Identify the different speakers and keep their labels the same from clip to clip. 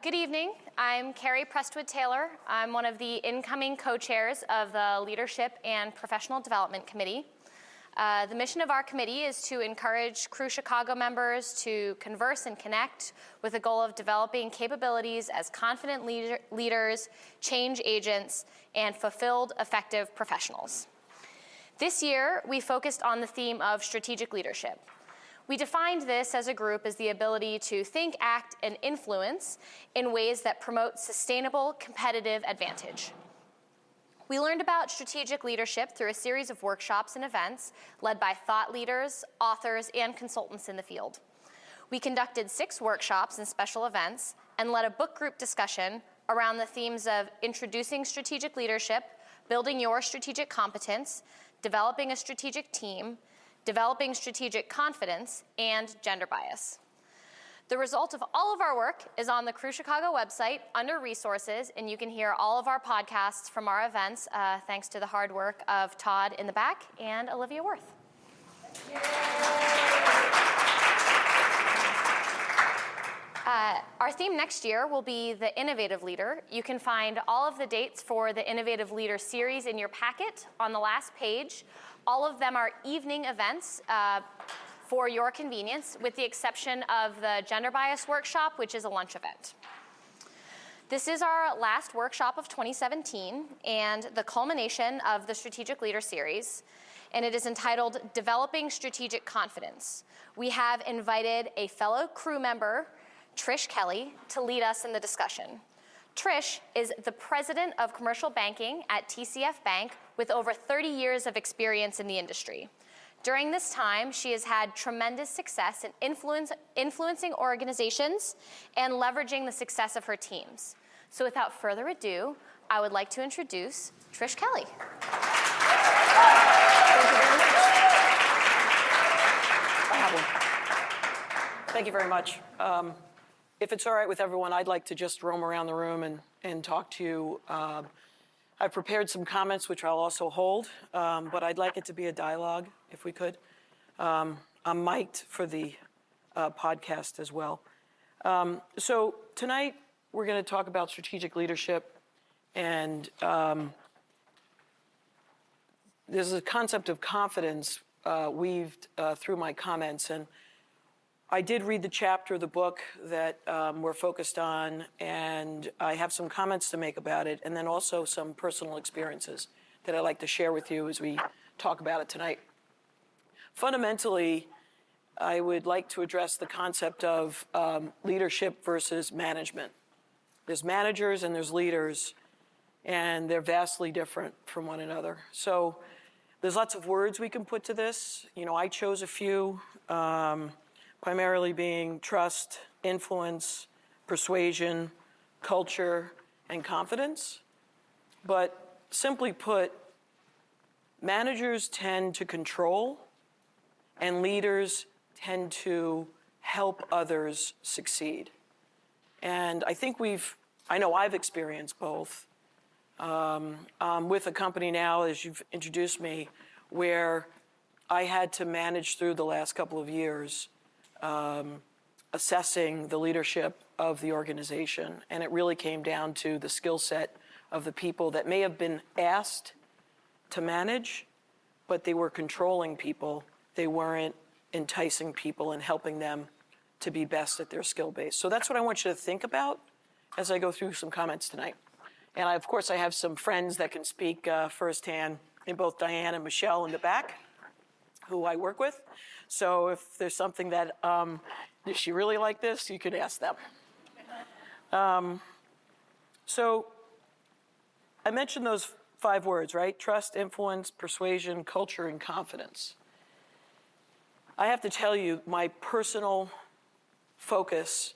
Speaker 1: Good evening. I'm Kari Prestwood-Taylor. I'm one of the incoming co-chairs of the Leadership and Professional Development Committee. The mission of our committee is to encourage Crew Chicago members to converse and connect with the goal of developing capabilities as confident leaders, change agents, and fulfilled, effective professionals. This year, we focused on the theme of strategic leadership. We defined this as a group as the ability to think, act, and influence in ways that promote sustainable competitive advantage. We learned about strategic leadership through a series of workshops and events led by thought leaders, authors, and consultants in the field. We conducted 6 workshops and special events and led a book group discussion around the themes of introducing strategic leadership, building your strategic competence, developing a strategic team, developing strategic confidence, and gender bias. The result of all of our work is on the Crew Chicago website under resources, and you can hear all of our podcasts from our events thanks to the hard work of Todd in the back and Olivia Worth. Our theme next year will be the Innovative Leader. You can find all of the dates for the Innovative Leader series in your packet on the last page. All of them are evening events for your convenience, with the exception of the Gender Bias Workshop, which is a lunch event. This is our last workshop of 2017 and the culmination of the Strategic Leader series, and it is entitled Developing Strategic Confidence. We have invited a fellow crew member, Trish Kelly, to lead us in the discussion. Trish is the president of commercial banking at TCF Bank with over 30 years of experience in the industry. During this time, she has had tremendous success in influencing organizations and leveraging the success of her teams. So without further ado, I would like to introduce Trish Kelly.
Speaker 2: Thank you very much. If it's all right with everyone, I'd like to just roam around the room and talk to you. I've prepared some comments, which I'll also hold, but I'd like it to be a dialogue, if we could. I'm mic'd for the podcast as well. So tonight, we're going to talk about strategic leadership, and there's a concept of confidence weaved through my comments, and I did read the chapter of the book that we're focused on, and I have some comments to make about it, and then also some personal experiences that I'd like to share with you as we talk about it tonight. Fundamentally, I would like to address the concept of leadership versus management. There's managers and there's leaders, and they're vastly different from one another. So there's lots of words we can put to this. You know, I chose a few. Primarily being trust, influence, persuasion, culture, and confidence. But simply put, managers tend to control, and leaders tend to help others succeed. And I think I know I've experienced both. I'm with a company now, as you've introduced me, where I had to manage through the last couple of years assessing the leadership of the organization. And it really came down to the skill set of the people that may have been asked to manage, but they were controlling people. They weren't enticing people and helping them to be best at their skill base. So that's what I want you to think about as I go through some comments tonight. And of course, I have some friends that can speak firsthand, in both Diane and Michelle in the back, who I work with. So if there's something that, does she really like this, you could ask them. So I mentioned those 5 words, right? Trust, influence, persuasion, culture, and confidence. I have to tell you, my personal focus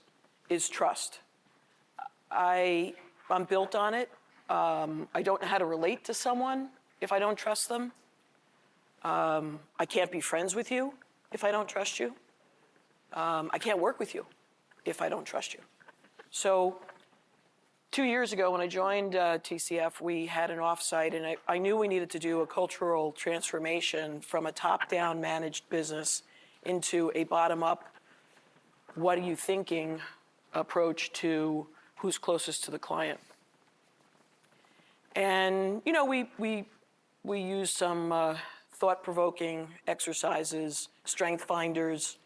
Speaker 2: is trust. I'm built on it. I don't know how to relate to someone if I don't trust them. I can't be friends with you if I don't trust you. I can't work with you if I don't trust you. So 2 years ago when I joined TCF, we had an offsite, and I knew we needed to do a cultural transformation from a top-down managed business into a bottom-up, what are you thinking approach to who's closest to the client. And, we use some thought-provoking exercises, strength finders,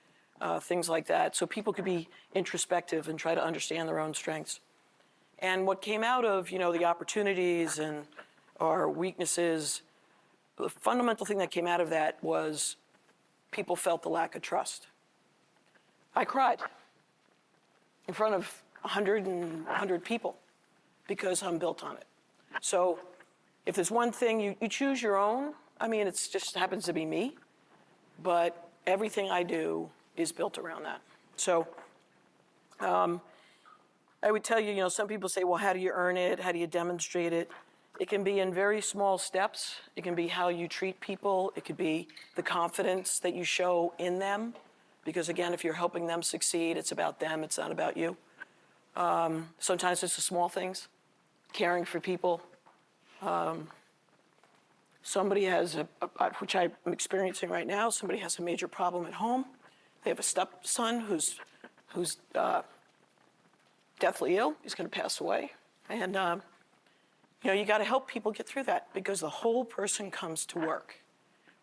Speaker 2: things like that, so people could be introspective and try to understand their own strengths. And what came out of, the opportunities and our weaknesses, the fundamental thing that came out of that was people felt the lack of trust. I cried in front of 100 people because I'm built on it. So if there's one thing, you choose your own. I mean, it just happens to be me, but everything I do is built around that. So I would tell you, some people say, well, how do you earn it? How do you demonstrate it? It can be in very small steps. It can be how you treat people. It could be the confidence that you show in them. Because again, if you're helping them succeed, it's about them, it's not about you. Sometimes it's the small things, caring for people. Somebody has, which I'm experiencing right now, somebody has a major problem at home. They have a stepson who's deathly ill. He's going to pass away. And, you got to help people get through that because the whole person comes to work.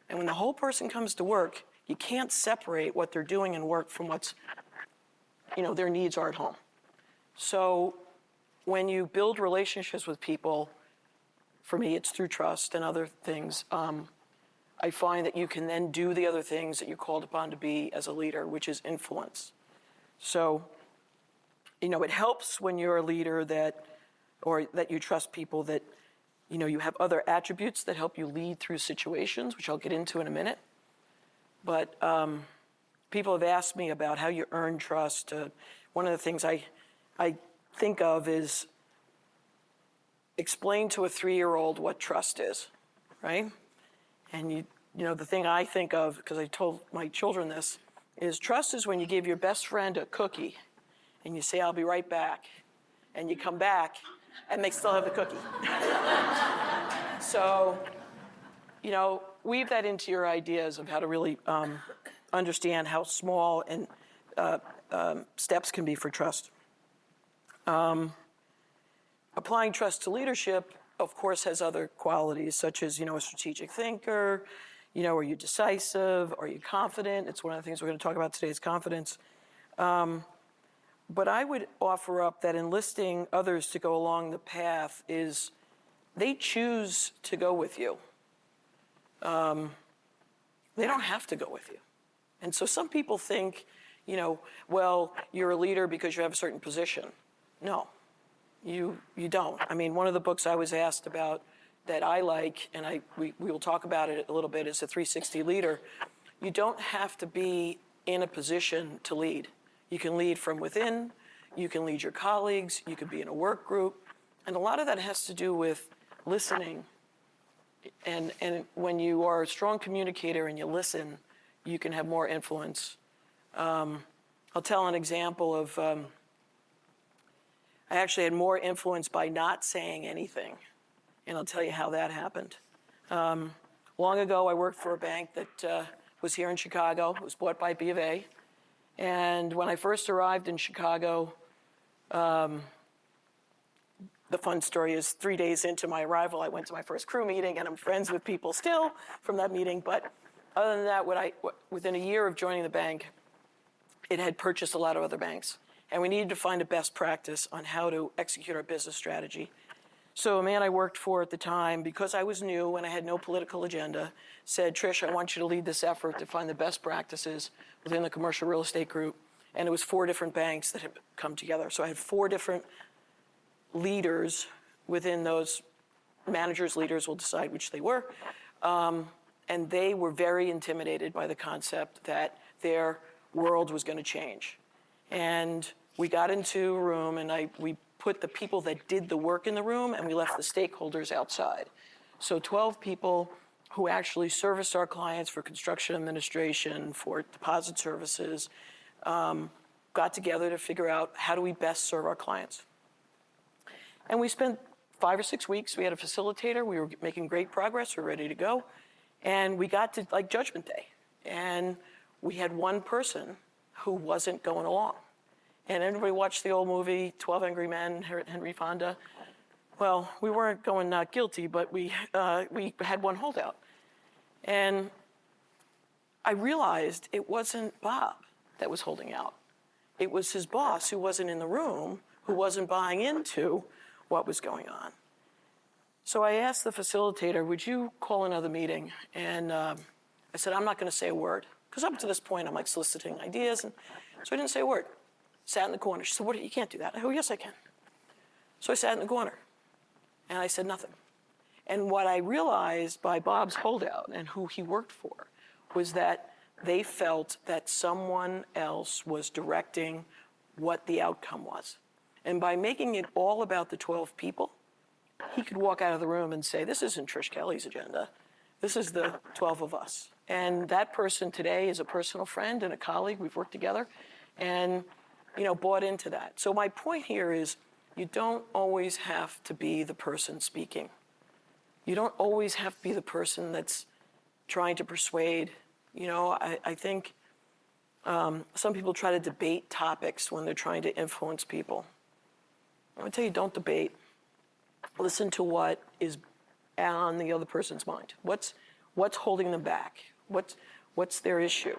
Speaker 2: And when the whole person comes to work, you can't separate what they're doing in work from what's, their needs are at home. So when you build relationships with people, for me, it's through trust and other things. I find that you can then do the other things that you're called upon to be as a leader, which is influence. So, it helps when you're a leader that you trust people that, you have other attributes that help you lead through situations, which I'll get into in a minute. But people have asked me about how you earn trust. One of the things I think of is explain to a 3-year-old what trust is, right? And the thing I think of, because I told my children this, is trust is when you give your best friend a cookie and you say, I'll be right back. And you come back and they still have the cookie. So, weave that into your ideas of how to really understand how small and steps can be for trust. Applying trust to leadership, of course, has other qualities, such as, a strategic thinker, are you decisive, are you confident? It's one of the things we're going to talk about today is confidence. But I would offer up that enlisting others to go along the path is they choose to go with you. They don't have to go with you. And so some people think, well, you're a leader because you have a certain position. No, you don't. I mean, one of the books I was asked about that I like, and we will talk about it a little bit, is The 360 Leader. You don't have to be in a position to lead. You can lead from within, you can lead your colleagues, you could be in a work group, and a lot of that has to do with listening. And when you are a strong communicator and you listen, you can have more influence. I'll tell an example of, I actually had more influence by not saying anything, and I'll tell you how that happened. Long ago, I worked for a bank that was here in Chicago. It was bought by B of A. And when I first arrived in Chicago, the fun story is 3 days into my arrival, I went to my first crew meeting, and I'm friends with people still from that meeting. But other than that, within a year of joining the bank, it had purchased a lot of other banks. And we needed to find a best practice on how to execute our business strategy. So a man I worked for at the time, because I was new and I had no political agenda, said, Trish, I want you to lead this effort to find the best practices within the commercial real estate group. And it was 4 different banks that had come together. So I had 4 different leaders within those managers. Leaders will decide which they were. And they were very intimidated by the concept that their world was going to change. And we got into a room and we put the people that did the work in the room and we left the stakeholders outside. So 12 people who actually serviced our clients for construction administration, for deposit services, got together to figure out how do we best serve our clients. And we spent 5 or 6 weeks. We had a facilitator. We were making great progress. We were ready to go. And we got to Judgment Day. And we had one person who wasn't going along. And everybody watched the old movie, 12 Angry Men, Henry Fonda. Well, we weren't going not guilty, but we had one holdout. And I realized it wasn't Bob that was holding out. It was his boss who wasn't in the room, who wasn't buying into what was going on. So I asked the facilitator, would you call another meeting? And I said, I'm not going to say a word. Because up to this point, I'm like soliciting ideas. And so I didn't say a word. Sat in the corner. She said, you can't do that. I go, yes, I can. So I sat in the corner. And I said nothing. And what I realized by Bob's holdout and who he worked for was that they felt that someone else was directing what the outcome was. And by making it all about the 12 people, he could walk out of the room and say, this isn't Trish Kelly's agenda. This is the 12 of us. And that person today is a personal friend and a colleague. We've worked together and, bought into that. So my point here is you don't always have to be the person speaking. You don't always have to be the person that's trying to persuade. I think some people try to debate topics when they're trying to influence people. I would tell you, don't debate. Listen to what is on the other person's mind. What's holding them back? What's their issue?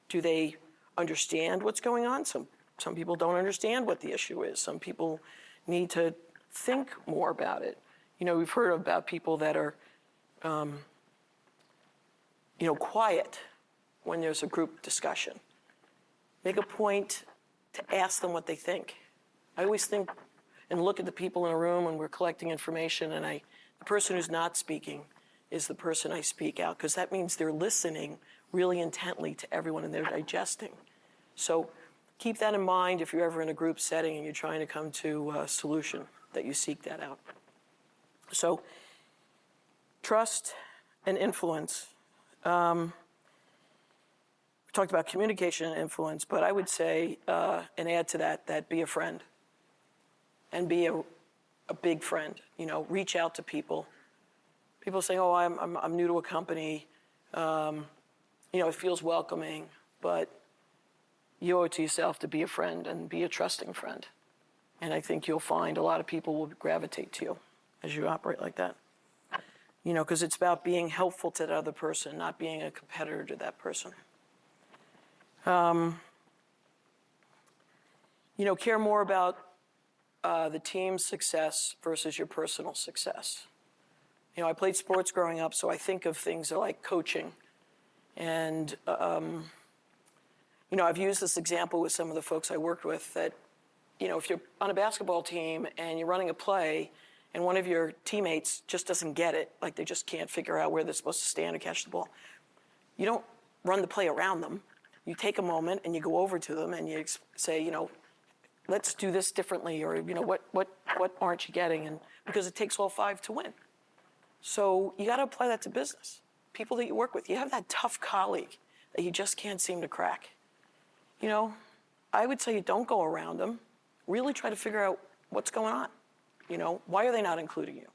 Speaker 2: Do they understand what's going on? Some people don't understand what the issue is. Some people need to think more about it. We've heard about people that are, quiet when there's a group discussion. Make a point to ask them what they think. I always think and look at the people in a room when we're collecting information, and the person who's not speaking is the person I speak out, because that means they're listening really intently to everyone and they're digesting. So keep that in mind if you're ever in a group setting and you're trying to come to a solution, that you seek that out. So trust and influence. We talked about communication and influence, but I would say, and add to that be a friend. And be a big friend. Reach out to people. People say, "Oh, I'm new to a company. It feels welcoming," but you owe it to yourself to be a friend and be a trusting friend. And I think you'll find a lot of people will gravitate to you as you operate like that. Because it's about being helpful to that other person, not being a competitor to that person. Care more about the team's success versus your personal success. I played sports growing up, so I think of things like coaching. And, I've used this example with some of the folks I worked with that, if you're on a basketball team and you're running a play and one of your teammates just doesn't get it, like they just can't figure out where they're supposed to stand or catch the ball, you don't run the play around them. You take a moment and you go over to them and you say, let's do this differently, or what aren't you getting? And because it takes all 5 to win. So you got to apply that to business. People that you work with, you have that tough colleague that you just can't seem to crack. I would say you don't go around them. Really try to figure out what's going on. Why are they not including you?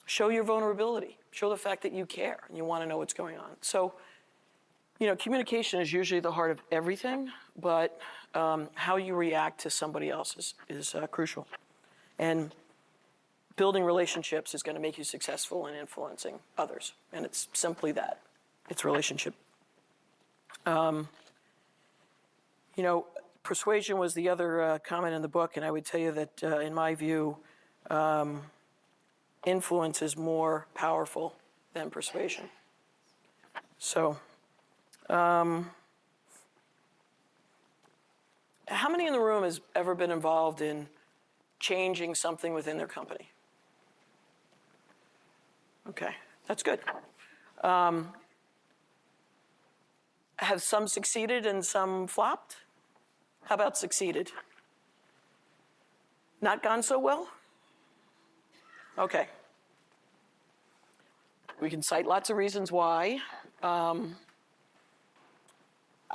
Speaker 2: Show your vulnerability. Show the fact that you care and you want to know what's going on. So, communication is usually the heart of everything, but how you react to somebody else is crucial. And building relationships is going to make you successful in influencing others. And it's simply that. It's relationship. Persuasion was the other comment in the book, and I would tell you that, in my view, influence is more powerful than persuasion. So, how many in the room has ever been involved in changing something within their company? Okay, that's good. Have some succeeded and some flopped? How about succeeded? Not gone so well? Okay. We can cite lots of reasons why. I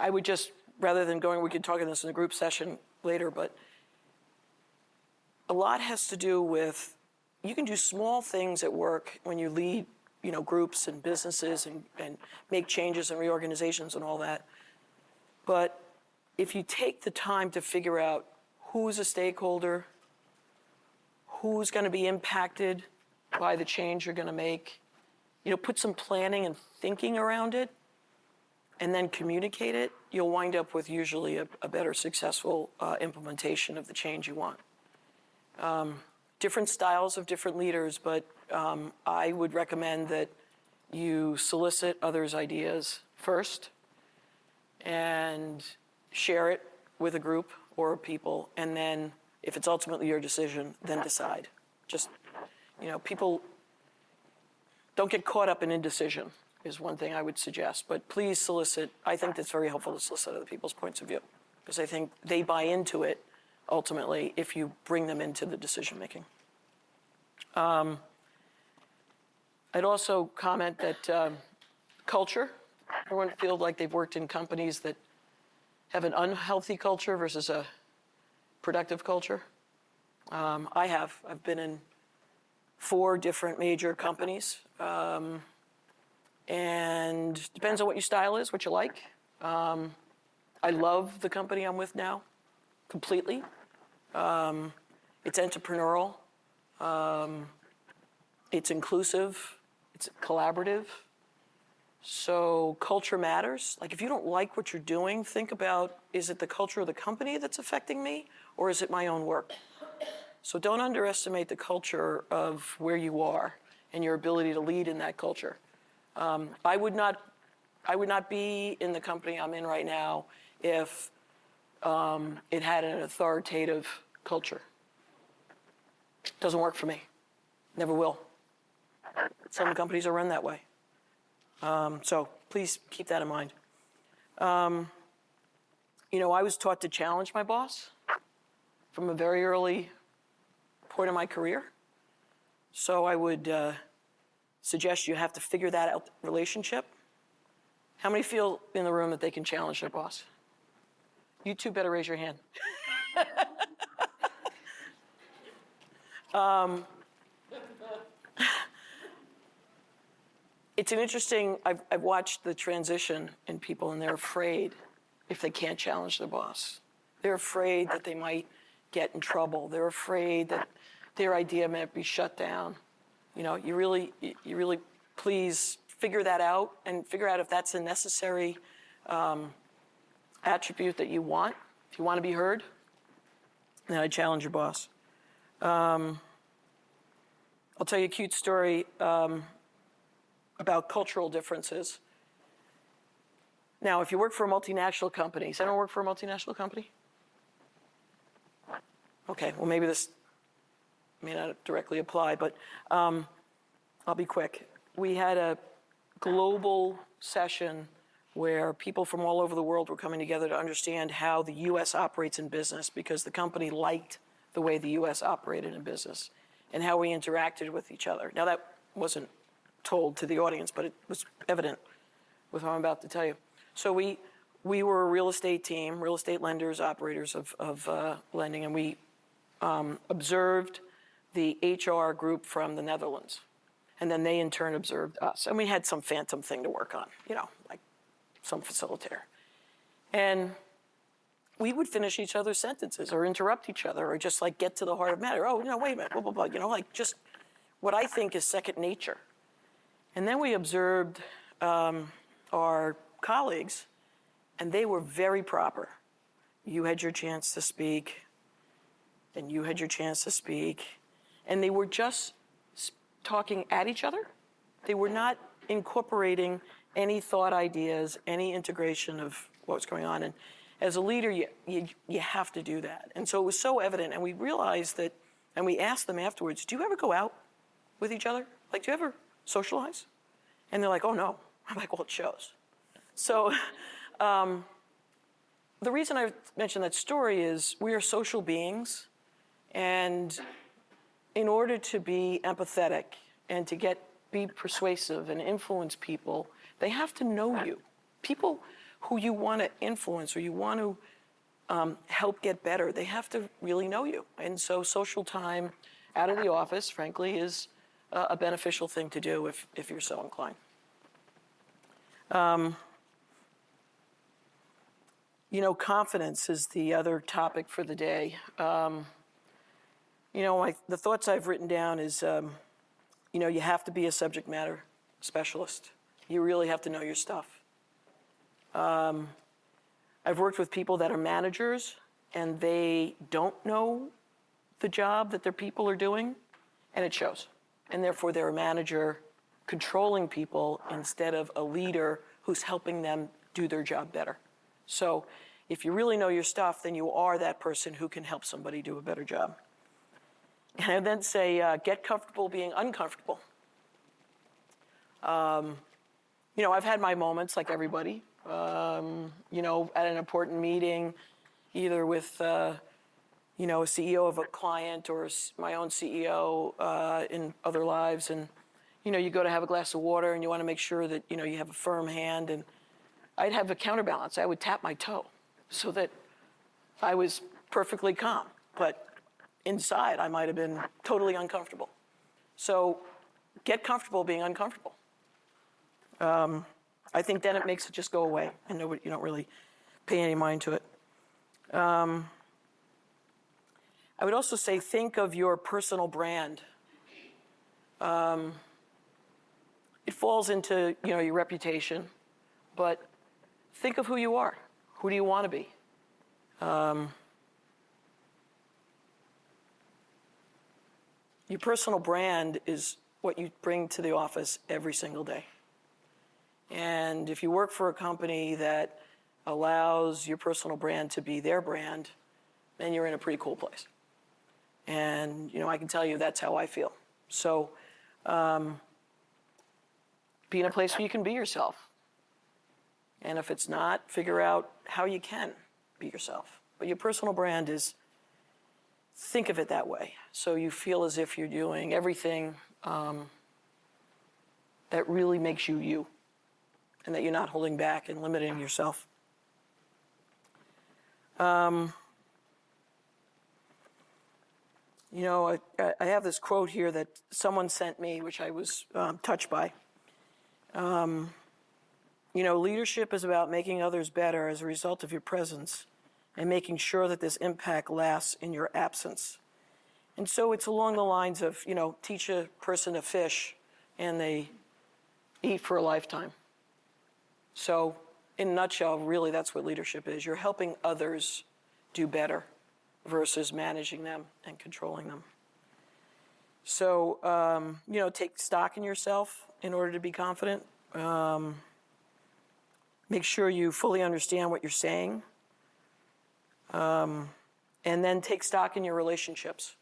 Speaker 2: would just, rather than going, we could talk in this in a group session later, but a lot has to do with, you can do small things at work when you lead, groups and businesses and make changes and reorganizations and all that. But if you take the time to figure out who's a stakeholder, who's going to be impacted by the change you're going to make, put some planning and thinking around it, and then communicate it, you'll wind up with usually a better successful implementation of the change you want. Different styles of different leaders, but I would recommend that you solicit others' ideas first and share it with a group or people, and then if it's ultimately your decision, then decide. Just, people don't get caught up in indecision is one thing I would suggest, but please solicit. I think that's very helpful to solicit other people's points of view, because I think they buy into it ultimately if you bring them into the decision making. I'd also comment that culture, everyone feels like they've worked in companies that have an unhealthy culture versus a productive culture. I've been in 4 different major companies, and depends on what your style is, what you like. I love the company I'm with now, completely. It's entrepreneurial, it's inclusive, it's collaborative. So culture matters. Like if you don't like what you're doing, think about, is it the culture of the company that's affecting me, or is it my own work? So don't underestimate the culture of where you are and your ability to lead in that culture. I would not be in the company I'm in right now if it had an authoritative culture. Doesn't work for me. Never will. Some companies are run that way. So please keep that in mind. I was taught to challenge my boss from a very early point in my career. So I would suggest you have to figure that out, relationship. How many feel in the room that they can challenge their boss? You two better raise your hand. It's an interesting, I've watched the transition in people, and they're afraid if they can't challenge their boss. They're afraid that they might get in trouble. They're afraid that their idea might be shut down. You really please figure that out and figure out if that's a necessary attribute that you want. If you want to be heard, then I challenge your boss. I'll tell you a cute story about cultural differences. Now, if you work for a multinational company, does anyone work for a multinational company? Okay, well, maybe this may not directly apply, but I'll be quick. We had a global session where people from all over the world were coming together to understand how the U.S. operates in business, because the company liked the way the U.S. operated in business and how we interacted with each other. Now, that wasn't told to the audience, but it was evident with what I'm about to tell you. So we were a real estate team, real estate lenders, operators of lending, and we observed the HR group from the Netherlands. And then they in turn observed us. And we had some phantom thing to work on, like some facilitator. And we would finish each other's sentences or interrupt each other or just like get to the heart of matter. Oh, no, wait a minute, blah, blah, blah. Like just what I think is second nature. And then we observed our colleagues, and they were very proper. You had your chance to speak, and you had your chance to speak. And they were just talking at each other. They were not incorporating any thought ideas, any integration of what's going on. And as a leader, you have to do that. And so it was so evident, and we realized that, and we asked them afterwards, do you ever go out with each other? Like, do you ever socialize? And they're like, oh, no. I'm like, well, it shows. So the reason I mentioned that story is we are social beings, and in order to be empathetic and to be persuasive and influence people, they have to know you. People who you want to influence or you want to help get better, they have to really know you. And so social time out of the office, frankly, is a beneficial thing to do if you're so inclined. Confidence is the other topic for the day. The thoughts I've written down is, you have to be a subject matter specialist. You really have to know your stuff. I've worked with people that are managers and they don't know the job that their people are doing, and it shows. And therefore they're a manager controlling people instead of a leader who's helping them do their job better. So if you really know your stuff, then you are that person who can help somebody do a better job. And I then say, get comfortable being uncomfortable. I've had my moments like everybody, at an important meeting, either with, a CEO of a client or my own CEO in other lives. And, you go to have a glass of water and you want to make sure that, you have a firm hand. And I'd have a counterbalance. I would tap my toe so that I was perfectly calm. But inside, I might have been totally uncomfortable. So get comfortable being uncomfortable. I think then it makes it just go away and you don't really pay any mind to it. I would also say think of your personal brand. It falls into, your reputation, but think of who you are. Who do you want to be? Your personal brand is what you bring to the office every single day. And if you work for a company that allows your personal brand to be their brand, then you're in a pretty cool place. And, I can tell you that's how I feel. So be in a place where you can be yourself. And if it's not, figure out how you can be yourself. But your personal brand is, think of it that way. So you feel as if you're doing everything that really makes you you. And that you're not holding back and limiting yourself. I have this quote here that someone sent me, which I was touched by. Leadership is about making others better as a result of your presence and making sure that this impact lasts in your absence. And so it's along the lines of, teach a person to fish and they eat for a lifetime. So in a nutshell, really that's what leadership is. You're helping others do better versus managing them and controlling them. So, take stock in yourself in order to be confident. Make sure you fully understand what you're saying. And then take stock in your relationships.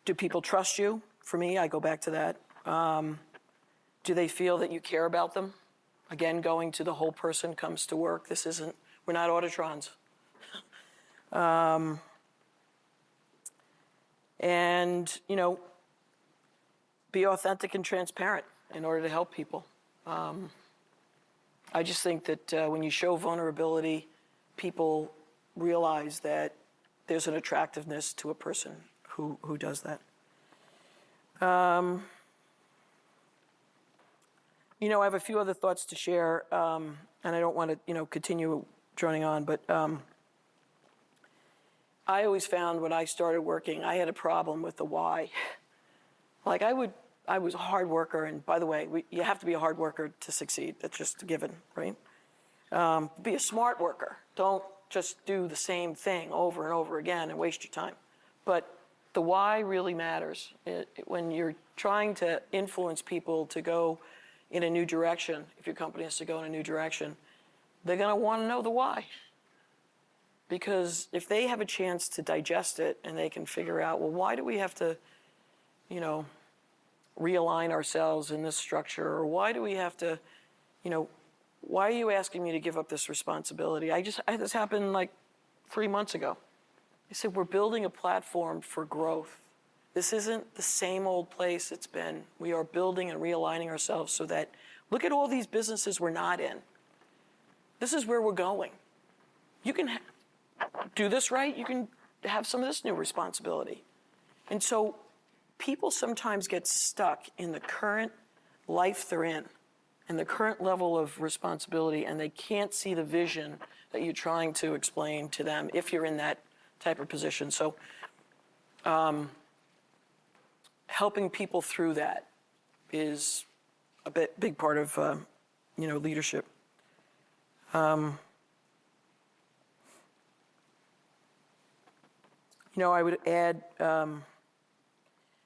Speaker 2: Do people trust you? For me, I go back to that. Do they feel that you care about them? Again, going to the whole person comes to work. We're not Autotrons. And, be authentic and transparent in order to help people. I just think that when you show vulnerability, people realize that there's an attractiveness to a person who does that. I have a few other thoughts to share, and I don't want to, continue droning on, but I always found when I started working, I had a problem with the why. Like I was a hard worker, and by the way, you have to be a hard worker to succeed. That's just a given, right? Be a smart worker. Don't just do the same thing over and over again and waste your time. But the why really matters. When you're trying to influence people to go in a new direction, if your company has to go in a new direction, they're going to want to know the why. Because if they have a chance to digest it and they can figure out, well, why do we have to, realign ourselves in this structure? Or why do we have to, why are you asking me to give up this responsibility? I had this happen like 3 months ago. I said, we're building a platform for growth. This isn't the same old place it's been. We are building and realigning ourselves so that, look at all these businesses we're not in. This is where we're going. You can do this right, you can have some of this new responsibility. And so people sometimes get stuck in the current life they're in and the current level of responsibility, and they can't see the vision that you're trying to explain to them if you're in that type of position. So helping people through that is a big part of leadership. I would add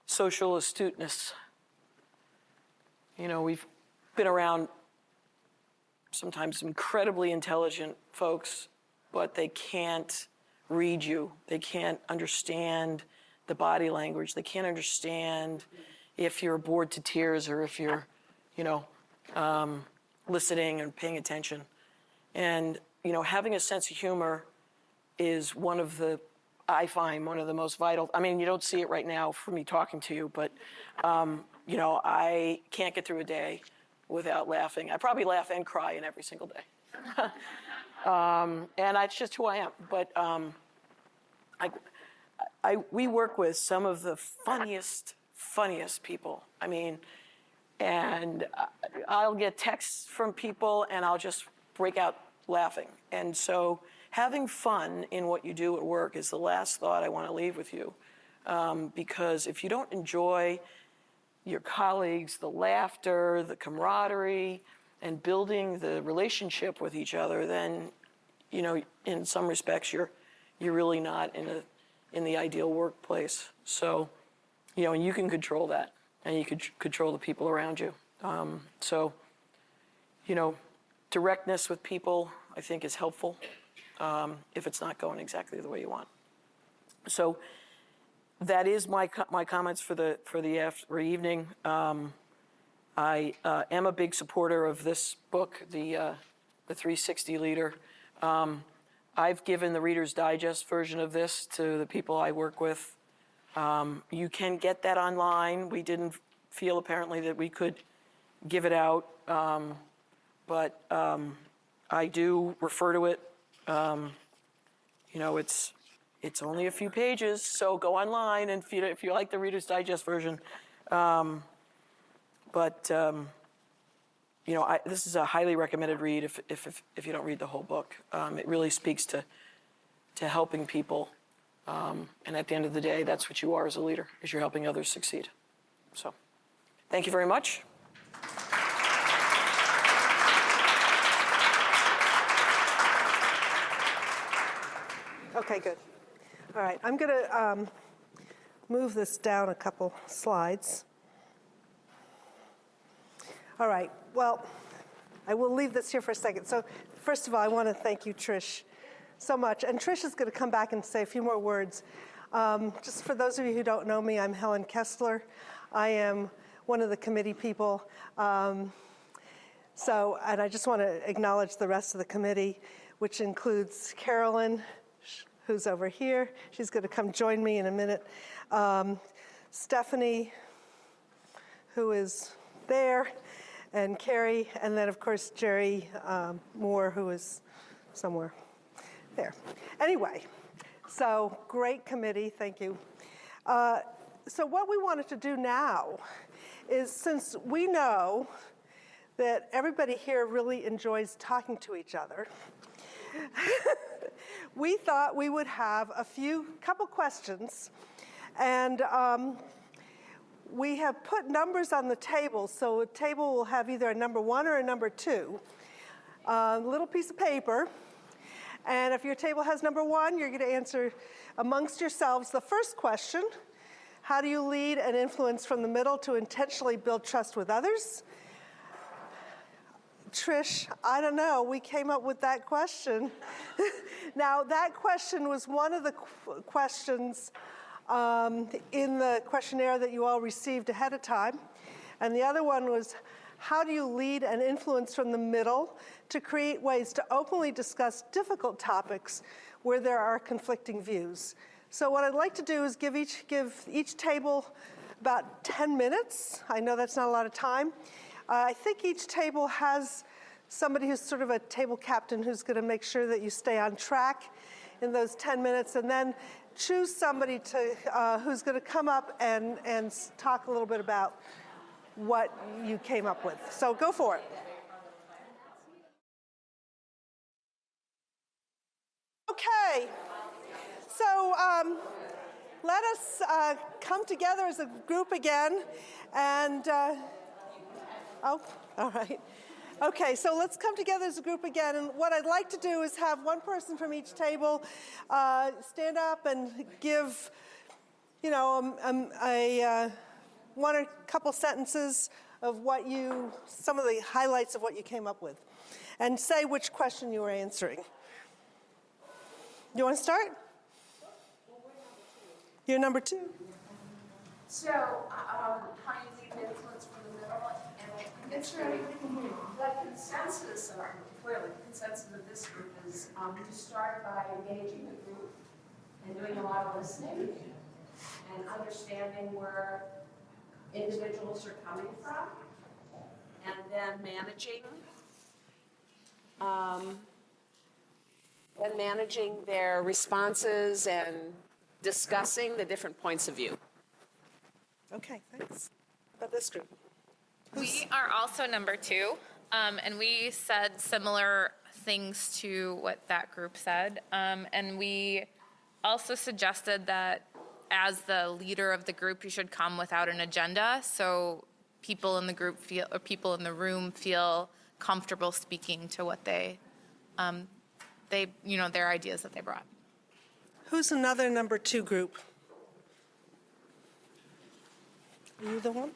Speaker 2: social astuteness. We've been around sometimes incredibly intelligent folks, but they can't read you. They can't understand the body language. They can't understand if you're bored to tears or if you're, listening and paying attention. And, having a sense of humor is I find one of the most vital. I mean, you don't see it right now from me talking to you, but, I can't get through a day without laughing. I probably laugh and cry in every single day. And that's just who I am. But we work with some of the funniest people. I mean, and I'll get texts from people and I'll just break out laughing. And so having fun in what you do at work is the last thought I want to leave with you. Because if you don't enjoy your colleagues, the laughter, the camaraderie, and building the relationship with each other, then, in some respects, you're really not in the ideal workplace. So, and you can control that, and you can control the people around you. Directness with people, I think, is helpful if it's not going exactly the way you want. So that is my comments for the evening. I am a big supporter of this book, the 360 Leader. I've given the Reader's Digest version of this to the people I work with. You can get that online. We didn't feel apparently that we could give it out, but I do refer to it. It's only a few pages, so go online and if you like the Reader's Digest version. This is a highly recommended read if you don't read the whole book. It really speaks to helping people, and at the end of the day, that's what you are as a leader, is you're helping others succeed. So, thank you very much.
Speaker 3: Okay, good. All right, I'm going to move this down a couple slides. All right, well, I will leave this here for a second. So first of all, I want to thank you, Trish, so much. And Trish is going to come back and say a few more words. Just for those of you who don't know me, I'm Helen Kessler. I am one of the committee people. And I just want to acknowledge the rest of the committee, which includes Carolyn, who's over here. She's going to come join me in a minute. Stephanie, who is there, and Kari, and then, of course, Jeri Moore, who is somewhere there. Anyway, so great committee. Thank you. So what we wanted to do now is, since we know that everybody here really enjoys talking to each other, we thought we would have couple questions, and we have put numbers on the table, so a table will have either a number 1 or a number 2, a little piece of paper, and if your table has number 1, you're going to answer amongst yourselves the first question: how do you lead and influence from the middle to intentionally build trust with others? Trish, I don't know, we came up with that question. Now, that question was one of the questions in the questionnaire that you all received ahead of time. And the other one was, how do you lead and influence from the middle to create ways to openly discuss difficult topics where there are conflicting views? So what I'd like to do is give each table about 10 minutes. I know that's not a lot of time. I think each table has somebody who's sort of a table captain who's going to make sure that you stay on track in those 10 minutes, and then choose somebody who's going to come up and talk a little bit about what you came up with. So go for it. let us come together as a group again. And, oh, all right. Okay, so let's come together as a group again. And what I'd like to do is have one person from each table stand up and give, you know, one or couple sentences of what some of the highlights of what you came up with. And say which question you were answering. You want to start? You're number 2.
Speaker 4: So, how do you lead an influence from the middle? And it's really the consensus, clearly, the consensus of this group is to start by engaging the group and doing a lot of listening and understanding where individuals are coming from, and then managing their responses and discussing the different points of view.
Speaker 3: Okay, thanks. About this group.
Speaker 5: We are also number 2, and we said similar things to what that group said. And we also suggested that as the leader of the group, you should come without an agenda, so people in the group feel, or people in the room feel comfortable speaking to what their ideas that they brought.
Speaker 3: Who's another number 2 group? Are you the one?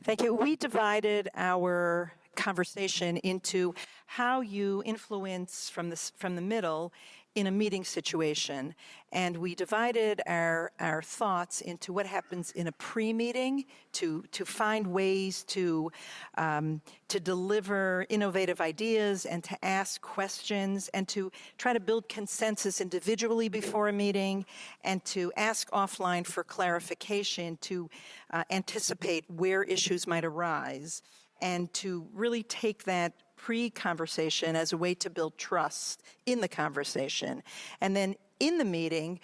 Speaker 6: Thank you. We divided our conversation into how you influence from the middle in a meeting situation. And we divided our thoughts into what happens in a pre-meeting to find ways to deliver innovative ideas and to ask questions and to try to build consensus individually before a meeting and to ask offline for clarification to anticipate where issues might arise and to really take that pre-conversation as a way to build trust in the conversation. And then in the meeting,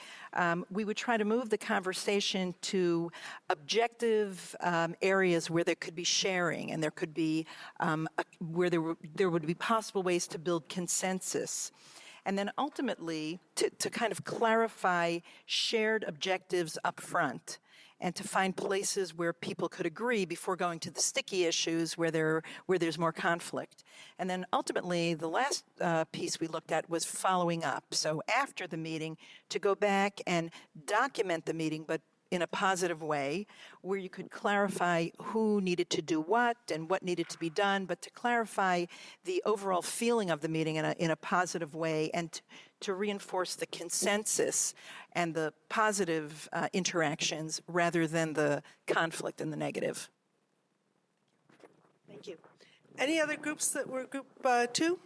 Speaker 6: we would try to move the conversation to objective areas where there could be sharing and there could be, where there would be possible ways to build consensus. And then ultimately, to kind of clarify shared objectives up front and to find places where people could agree before going to the sticky issues where there's more conflict. And then ultimately, the last piece we looked at was following up. So after the meeting, to go back and document the meeting, but in a positive way, where you could clarify who needed to do what and what needed to be done, but to clarify the overall feeling of the meeting in a positive way and to reinforce the consensus and the positive interactions rather than the conflict and the negative.
Speaker 3: Thank you. Any other groups that were group 2?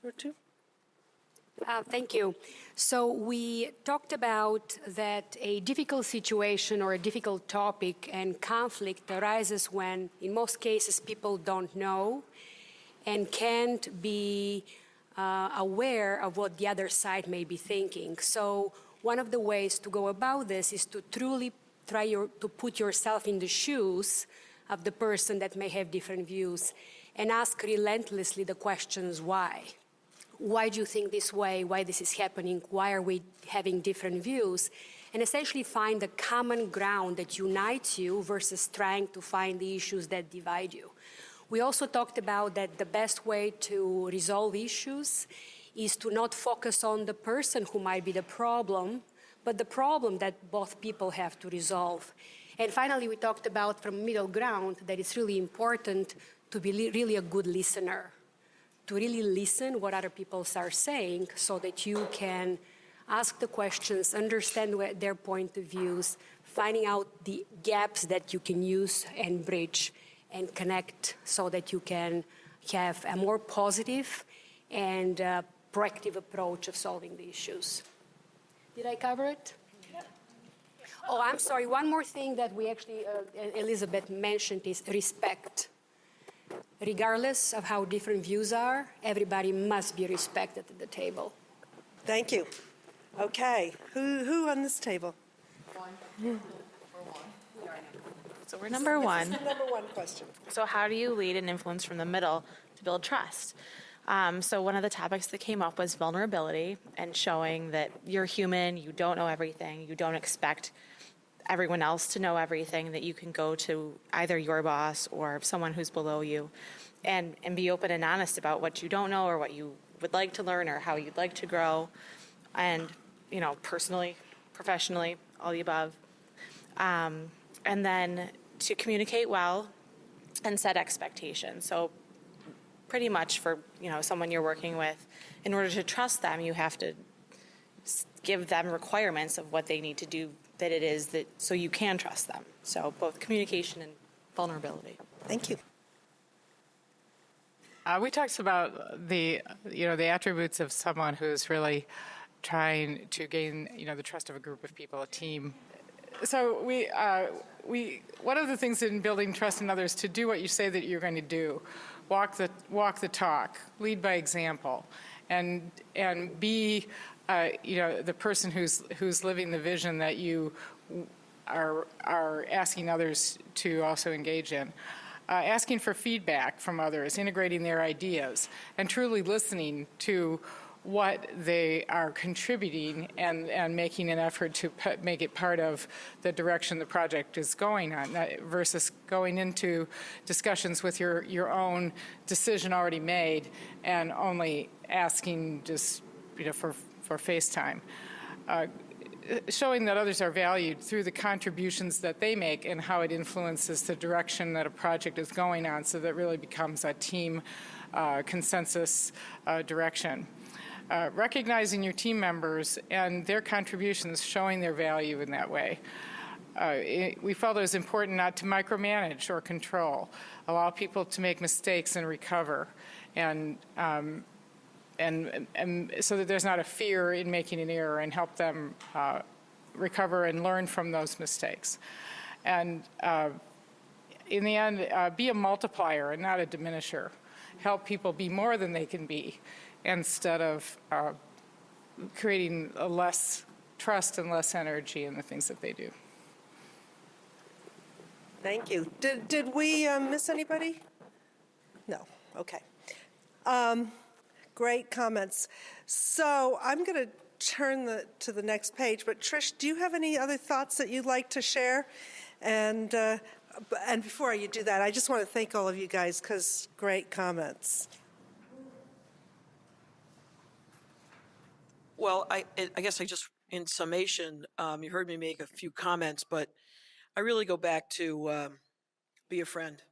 Speaker 3: Or 2?
Speaker 7: Thank you. So we talked about that a difficult situation or a difficult topic and conflict arises when, in most cases, people don't know and can't be aware of what the other side may be thinking. So one of the ways to go about this is to truly try to put yourself in the shoes of the person that may have different views and ask relentlessly the questions why. Why do you think this way? Why this is happening? Why are we having different views? And essentially find a common ground that unites you versus trying to find the issues that divide you. We also talked about that the best way to resolve issues is to not focus on the person who might be the problem, but the problem that both people have to resolve. And finally, we talked about from middle ground that it's really important to be really a good listener, to really listen what other people are saying so that you can ask the questions, understand their point of views, finding out the gaps that you can use and bridge and connect so that you can have a more positive and proactive approach of solving the issues. Did I cover it? Yeah. Oh, I'm sorry. One more thing that we actually, Elizabeth mentioned is respect. Regardless of how different views are, everybody must be respected at the table.
Speaker 3: Thank you. Okay, who on this table?
Speaker 8: One. So we're number 1.
Speaker 3: This is the number 1 question.
Speaker 8: So how do you lead and influence from the middle to build trust? So one of the topics that came up was vulnerability and showing that you're human, you don't know everything, you don't expect everyone else to know everything, that you can go to either your boss or someone who's below you and be open and honest about what you don't know or what you would like to learn or how you'd like to grow, and, you know, personally, professionally, all the above. And then to communicate well and set expectations. So pretty much for, you know, someone you're working with, in order to trust them, you have to give them requirements of what they need to do, that it is that, so you can trust them. So both communication and vulnerability.
Speaker 3: Thank you.
Speaker 9: We talked about the attributes of someone who's really trying to gain, the trust of a group of people, a team. So we one of the things in building trust in others, to do what you say that you're going to do, walk the talk, lead by example, and be the person who's living the vision that you are asking others to also engage in. Asking for feedback from others, integrating their ideas, and truly listening to what they are contributing and making an effort to make it part of the direction the project is going on, versus going into discussions with your own decision already made and only asking just for face time. Showing that others are valued through the contributions that they make and how it influences the direction that a project is going on, so that it really becomes a team consensus direction. Recognizing your team members and their contributions, showing their value in that way. We felt it was important not to micromanage or control, allow people to make mistakes and recover, and so that there's not a fear in making an error, and help them recover and learn from those mistakes. And in the end, be a multiplier and not a diminisher. Help people be more than they can be, instead of creating a less trust and less energy in the things that they do.
Speaker 3: Thank you. Did we miss anybody? No. Okay. Great comments. So I'm going to turn to the next page, but Trish, do you have any other thoughts that you'd like to share? And before you do that, I just want to thank all of you guys, because great comments.
Speaker 2: Well, I guess in summation, you heard me make a few comments, but I really go back to be a friend.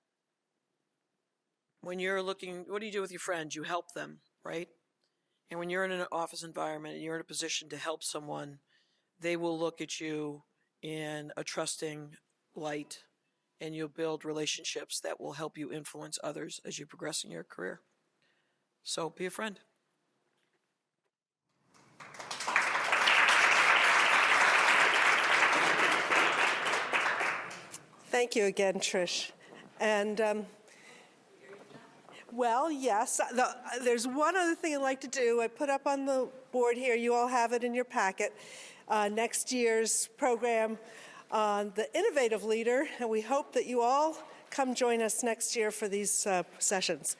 Speaker 2: When you're looking, what do you do with your friends? You help them, right? And when you're in an office environment and you're in a position to help someone, they will look at you in a trusting light, and you'll build relationships that will help you influence others as you progress in your career. So be a friend.
Speaker 3: Thank you again, Trish. And well, yes, there's one other thing I'd like to do. I put up on the board here, you all have it in your packet, next year's program on the Innovative Leader, and we hope that you all come join us next year for these sessions.